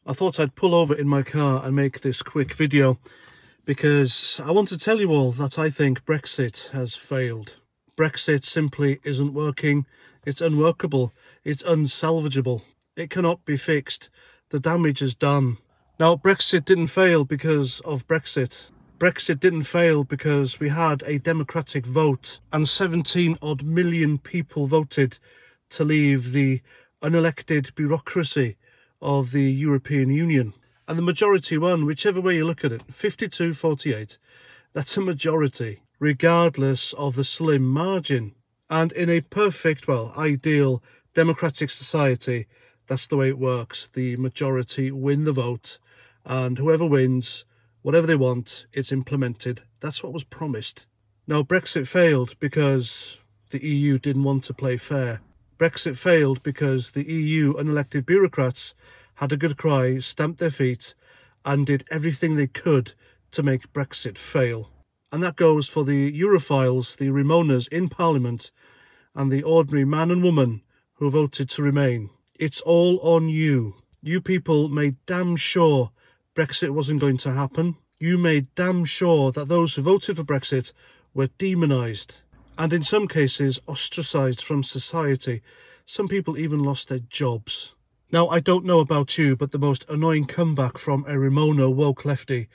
I thought I'd pull over in my car and make this quick video because I want to tell you all that I think Brexit has failed. Brexit simply isn't working. It's unworkable. It's unsalvageable. It cannot be fixed. The damage is done. Now, Brexit didn't fail because of Brexit. Brexit didn't fail because we had a democratic vote and 17 odd million people voted to leave the unelected bureaucracy of the European Union. And the majority won, whichever way you look at it, 52-48. That's a majority, regardless of the slim margin. And in a perfect, well, ideal democratic society, that's the way it works. The majority win the vote, and whoever wins, whatever they want, it's implemented. That's what was promised. Now, Brexit failed because the EU didn't want to play fair. Brexit failed because the EU unelected bureaucrats had a good cry, stamped their feet, and did everything they could to make Brexit fail. And that goes for the Europhiles, the Remoaners in Parliament, and the ordinary man and woman who voted to remain. It's all on you. You people made damn sure Brexit wasn't going to happen. You made damn sure that those who voted for Brexit were demonised, and in some cases ostracised from society. Some people even lost their jobs. Now, I don't know about you, but the most annoying comeback from a Remoaner woke lefty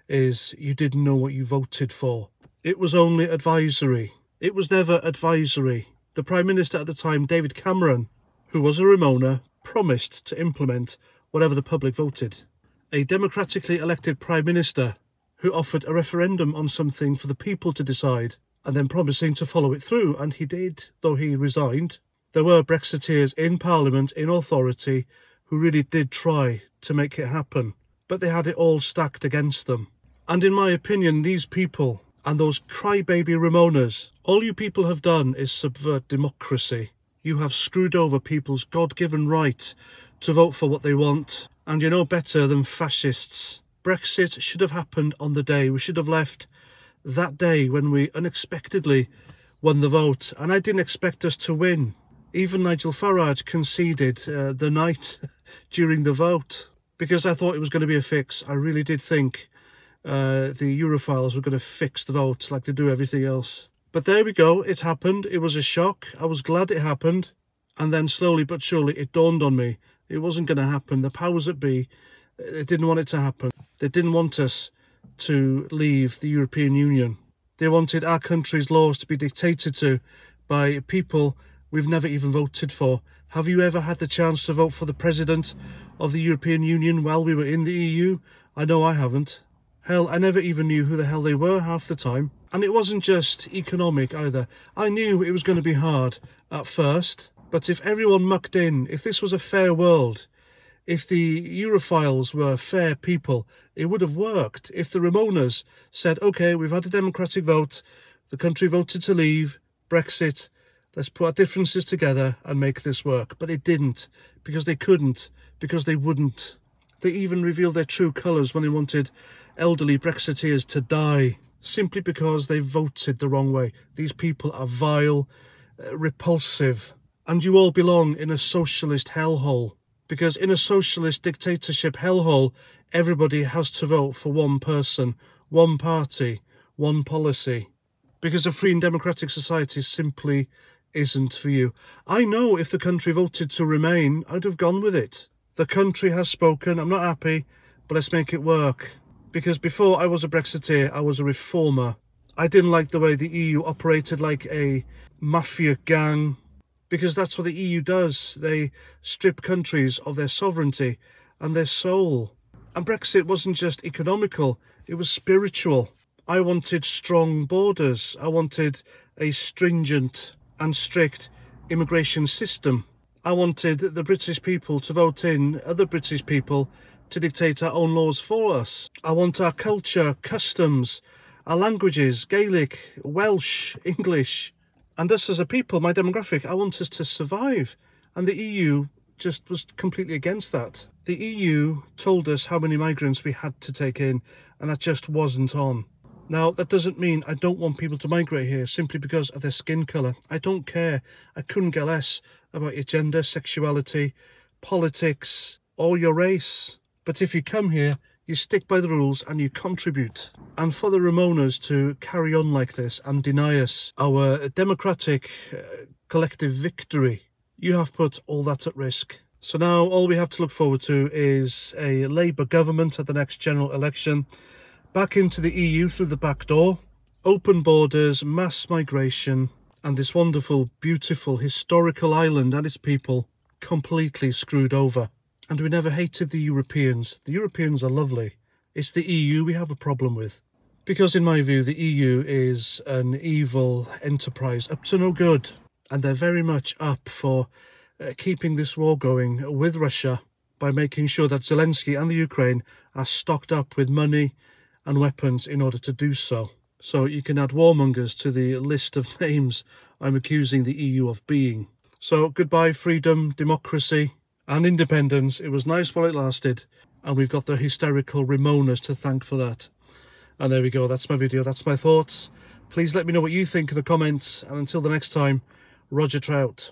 is you didn't know what you voted for. It was only advisory. It was never advisory. The Prime Minister at the time, David Cameron, who was a Remoaner, promised to implement whatever the public voted. A democratically elected Prime Minister who offered a referendum on something for the people to decide, and then promising to follow it through, and he did, though he resigned. There were Brexiteers in Parliament, in authority, who really did try to make it happen, but they had it all stacked against them. And in my opinion, these people and those crybaby Remoaners, all you people have done is subvert democracy. You have screwed over people's God-given right to vote for what they want, and you're no better than fascists. Brexit should have happened on the day. We should have left that day when we unexpectedly won the vote, and I didn't expect us to win. Even Nigel Farage conceded the night during the vote, because I thought it was going to be a fix. I really did think the Europhiles were going to fix the vote like they do everything else. But there we go, it happened. It was a shock. I was glad it happened. And then slowly but surely it dawned on me it wasn't going to happen. The powers that be, they didn't want it to happen. They didn't want us to leave the European Union. They wanted our country's laws to be dictated to by people we've never even voted for. Have you ever had the chance to vote for the President of the European Union while we were in the EU? I know I haven't. Hell, I never even knew who the hell they were half the time. And it wasn't just economic either. I knew it was going to be hard at first, but if everyone mucked in, if this was a fair world, if the Europhiles were fair people, it would have worked. If the Remoaners said, okay, we've had a democratic vote, the country voted to leave, Brexit, let's put our differences together and make this work. But they didn't, because they couldn't, because they wouldn't. They even revealed their true colours when they wanted elderly Brexiteers to die, simply because they voted the wrong way. These people are vile, repulsive, and you all belong in a socialist hellhole. Because in a socialist dictatorship hellhole, everybody has to vote for one person, one party, one policy. Because a free and democratic society simply isn't for you. I know if the country voted to remain, I'd have gone with it. The country has spoken, I'm not happy, but let's make it work. Because before I was a Brexiteer, I was a reformer. I didn't like the way the EU operated like a mafia gang, because that's what the EU does. They strip countries of their sovereignty and their soul. And Brexit wasn't just economical, it was spiritual. I wanted strong borders. I wanted a stringent and strict immigration system. I wanted the British people to vote in other British people to dictate our own laws for us. I want our culture, customs, our languages, Gaelic, Welsh, English. And us as a people, my demographic, I want us to survive. And the EU just was completely against that. The EU told us how many migrants we had to take in, and that just wasn't on. Now, that doesn't mean I don't want people to migrate here simply because of their skin colour. I don't care. I couldn't care less about your gender, sexuality, politics, or your race. But if you come here, you stick by the rules and you contribute. And for the Ramonas to carry on like this and deny us our democratic collective victory, you have put all that at risk. So now all we have to look forward to is a Labour government at the next general election, back into the EU through the back door, open borders, mass migration, and this wonderful, beautiful, historical island and its people completely screwed over. And we never hated the Europeans. The Europeans are lovely. It's the EU we have a problem with. Because in my view, the EU is an evil enterprise up to no good. And they're very much up for keeping this war going with Russia by making sure that Zelensky and the Ukraine are stocked up with money and weapons in order to do so. So you can add warmongers to the list of names I'm accusing the EU of being. So goodbye freedom, democracy and independence. It was nice while it lasted, and we've got the hysterical Ramonas to thank for that. And there we go, that's my video, that's my thoughts. Please let me know what you think in the comments, and until the next time, Roger Trout.